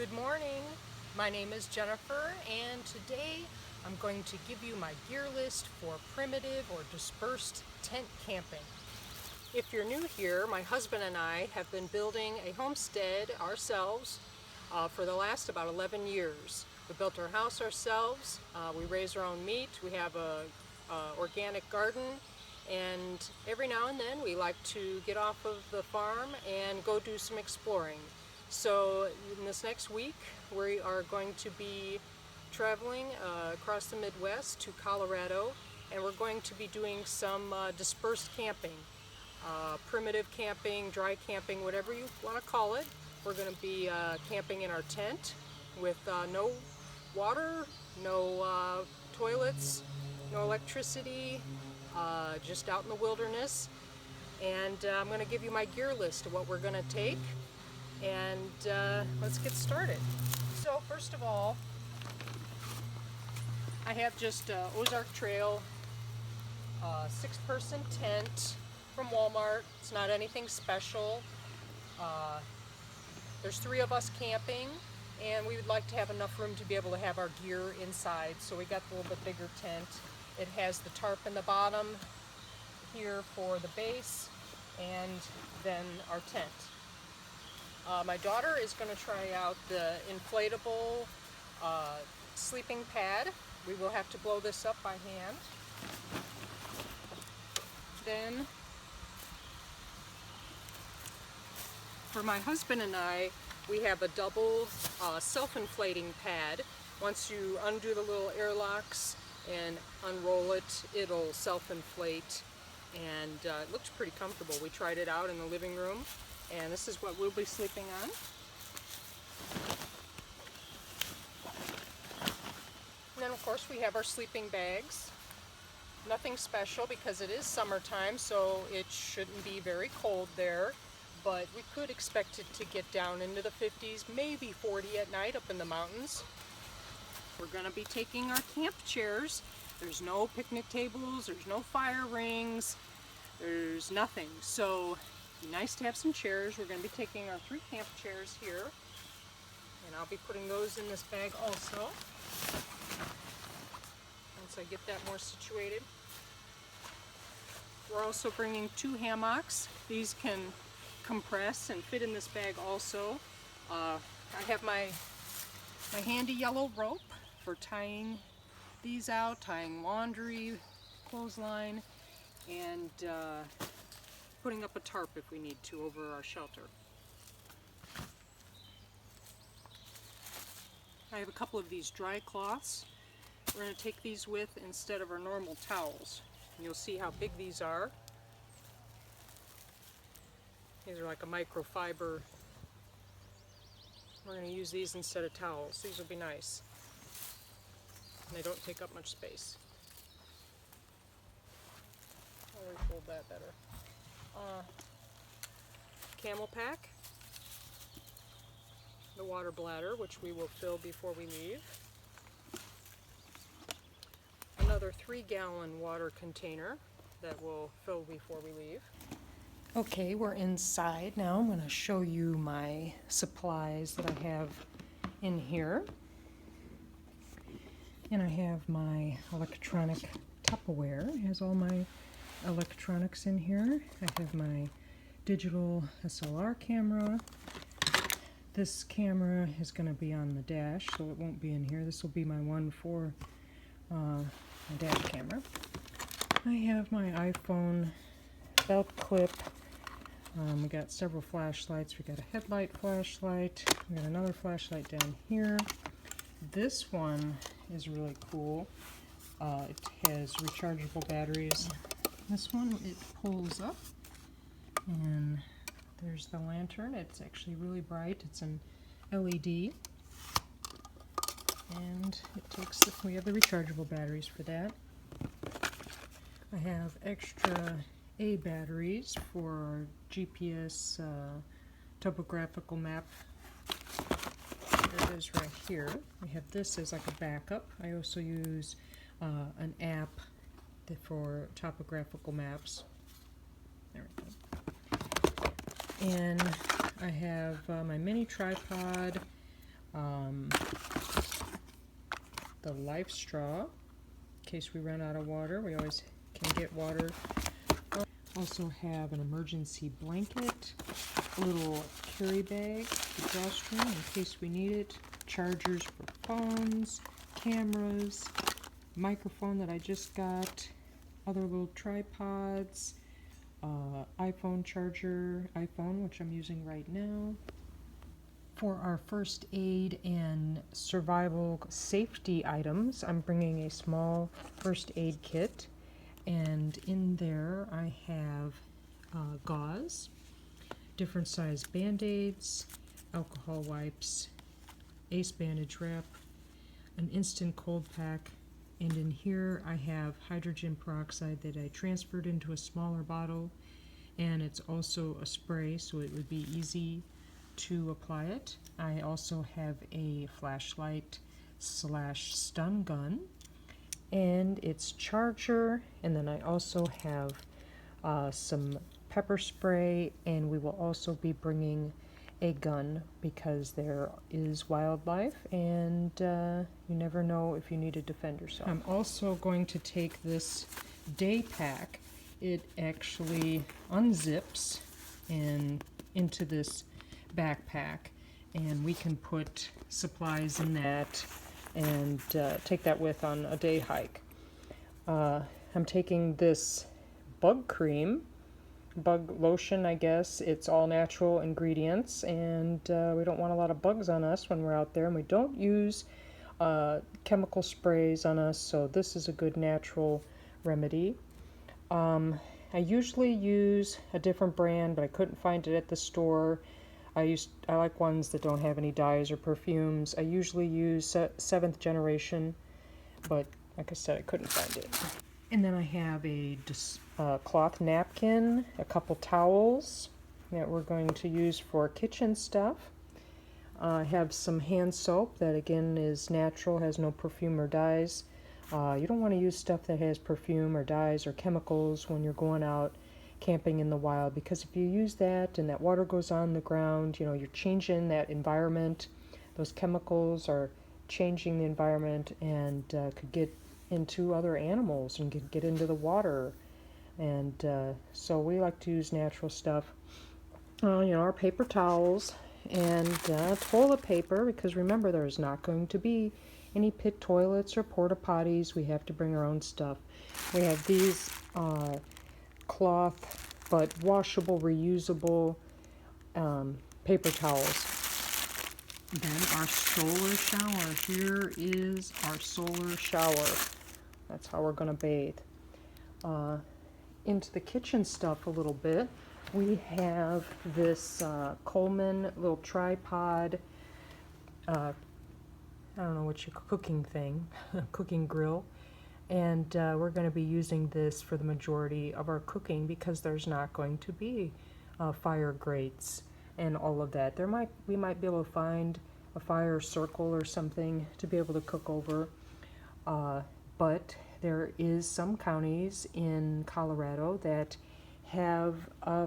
Good morning. My name is Jennifer, and today I'm going to give you my gear list for primitive or dispersed tent camping. If you're new here, my husband and I have been building a homestead ourselves for the last about 11 years. We built our house ourselves, we raise our own meat, we have a organic garden, and every now and then we like to get off of the farm and go do some exploring. So in this next week we are going to be traveling across the Midwest to Colorado, and we're going to be doing some dispersed camping, primitive camping, dry camping, whatever you want to call it. We're going to be camping in our tent with no water, no toilets, no electricity, just out in the wilderness. And I'm going to give you my gear list of what we're going to take, and let's get started. So first of all, I have just Ozark Trail 6-person tent from Walmart. It's not anything special. There's 3 of us camping, and we would like to have enough room to be able to have our gear inside, so we got the little bit bigger tent. It has the tarp in the bottom here for the base, and then our tent. My daughter is going to try out the inflatable sleeping pad. We will have to blow this up by hand. Then, for my husband and I, we have a double self-inflating pad. Once you undo the little airlocks and unroll it, it'll self-inflate, and it looks pretty comfortable. We tried it out in the living room, and this is what we'll be sleeping on. And then of course we have our sleeping bags. Nothing special because it is summertime, so it shouldn't be very cold there, but we could expect it to get down into the 50s, maybe 40 at night up in the mountains. We're going to be taking our camp chairs. There's no picnic tables, there's no fire rings, there's nothing. So it'd be nice to have some chairs. We're going to be taking our 3 camp chairs here, and I'll be putting those in this bag also once I get that more situated. We're also bringing 2 hammocks. These can compress and fit in this bag also. I have my handy yellow rope for tying these out, tying laundry, clothesline, and putting up a tarp if we need to over our shelter. I have a couple of these dry cloths. We're going to take these with instead of our normal towels. And you'll see how big these are. These are like a microfiber. We're going to use these instead of towels. These will be nice. And they don't take up much space. I'll refold that better. Camel pack. The water bladder, which we will fill before we leave. Another 3-gallon water container that we'll fill before we leave. Okay, we're inside now. I'm going to show you my supplies that I have in here. And I have my electronic Tupperware. It has all my electronics in here. I have my digital SLR camera. This camera is going to be on the dash, so it won't be in here. This will be my one for my dash camera. I have my iPhone belt clip. We got several flashlights. We got a headlight flashlight. We got another flashlight down here. This one is really cool. It has rechargeable batteries. This one, it pulls up, and there's the lantern. It's actually really bright. It's an LED, and it takes we have the rechargeable batteries for that. I have extra A batteries for GPS topographical map. There it is right here. We have this as like a backup. I also use an app for topographical maps. There we go. And I have my mini tripod, the life straw, in case we run out of water. We always can get water. Also have an emergency blanket, a little carry bag, the drawstring in case we need it, chargers for phones, cameras, microphone that I just got, other little tripods, iPhone charger, which I'm using right now. For our first aid and survival safety items, I'm bringing a small first aid kit, and in there I have gauze, different size band-aids, alcohol wipes, ace bandage wrap, an instant cold pack, and in here I have hydrogen peroxide that I transferred into a smaller bottle, and it's also a spray so it would be easy to apply it. I also have a flashlight / stun gun and its charger, and then I also have some pepper spray, and we will also be bringing a gun because there is wildlife and you never know if you need to defend yourself. I'm also going to take this day pack. It actually unzips and into this backpack, and we can put supplies in that and take that with on a day hike. I'm taking this bug cream, bug lotion, I guess. It's all natural ingredients, and we don't want a lot of bugs on us when we're out there, and we don't use chemical sprays on us, so this is a good natural remedy. I usually use a different brand, but I couldn't find it at the store. I like ones that don't have any dyes or perfumes. I usually use 7th generation, but like I said, I couldn't find it. And then I have a cloth napkin, a couple towels that we're going to use for kitchen stuff. I have some hand soap that again is natural, has no perfume or dyes. You don't want to use stuff that has perfume or dyes or chemicals when you're going out camping in the wild, because if you use that and that water goes on the ground, you know, you're changing that environment. Those chemicals are changing the environment and could get into other animals and could get into the water. And so we like to use natural stuff. You know, our paper towels and toilet paper, because remember, there's not going to be any pit toilets or porta potties. We have to bring our own stuff. We have these cloth but washable, reusable paper towels. Then our solar shower. Here is our solar shower. That's how we're going to bathe. Into the kitchen stuff a little bit. We have this Coleman little tripod, I don't know what your cooking thing, cooking grill. And we're going to be using this for the majority of our cooking because there's not going to be fire grates and all of that. We might be able to find a fire circle or something to be able to cook over, but there is some counties in Colorado that have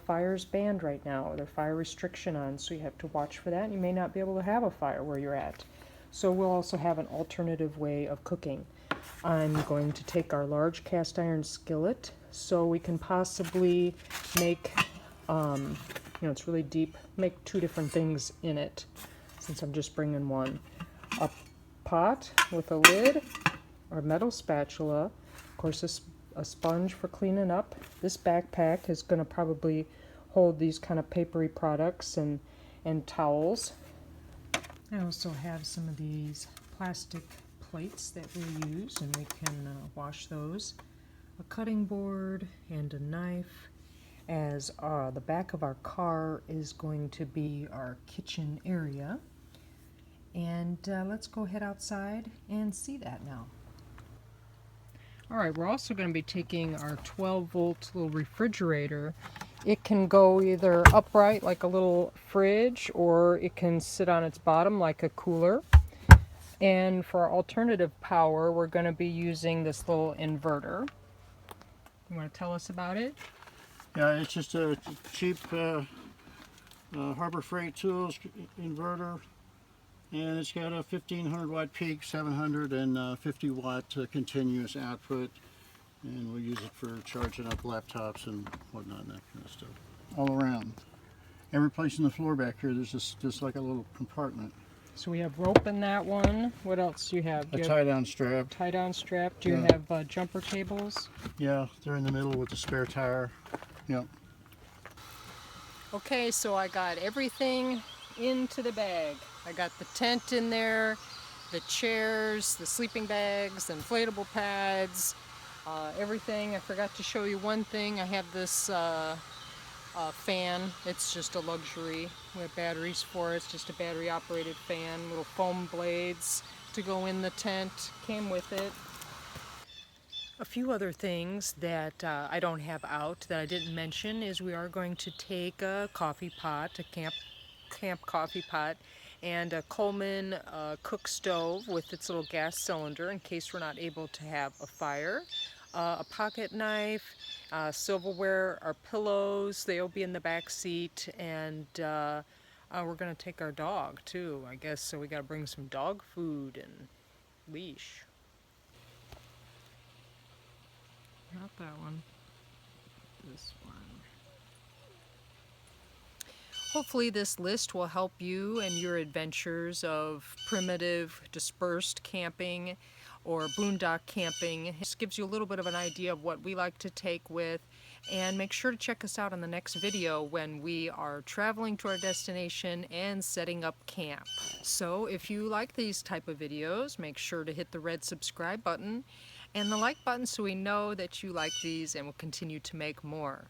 fires banned right now. There's fire restriction on, so you have to watch for that. You may not be able to have a fire where you're at. So we'll also have an alternative way of cooking. I'm going to take our large cast iron skillet so we can possibly make, it's really deep, make 2 different things in it since I'm just bringing one. A pot with a lid, or metal spatula, of course a sponge for cleaning up. This backpack is going to probably hold these kind of papery products and towels. I also have some of these plastic plates that we'll use, and we can wash those. A cutting board and a knife, as the back of our car is going to be our kitchen area. And let's go head outside and see that now. Alright, we're also going to be taking our 12-volt little refrigerator. It can go either upright like a little fridge, or it can sit on its bottom like a cooler. And for alternative power, we're going to be using this little inverter. You want to tell us about it? Yeah, it's just a cheap Harbor Freight Tools inverter. And it's got a 1500 watt peak, 750 watt continuous output. And we'll use it for charging up laptops and whatnot, and that kind of stuff. All around. Every place in the floor back here, there's just like a little compartment. So we have rope in that one. What else do you have? A tie-down strap. Tie-down strap. Do you Yeah. have jumper cables? Yeah, they're in the middle with the spare tire. Yep. Okay, so I got everything into the bag. I got the tent in there, the chairs, the sleeping bags, the inflatable pads, everything. I forgot to show you one thing. I have this fan. It's just a luxury. We have batteries for it. It's just a battery operated fan. Little foam blades to go in the tent. Came with it. A few other things that I don't have out that I didn't mention is we are going to take a coffee pot, a camp coffee pot, and a Coleman cook stove with its little gas cylinder in case we're not able to have a fire, a pocket knife, silverware, our pillows, they'll be in the back seat, and we're going to take our dog too, I guess, so we got to bring some dog food and leash. Not that one. This one. Hopefully this list will help you in your adventures of primitive, dispersed camping or boondock camping. It just gives you a little bit of an idea of what we like to take with. And make sure to check us out on the next video when we are traveling to our destination and setting up camp. So if you like these type of videos, make sure to hit the red subscribe button and the like button so we know that you like these and will continue to make more.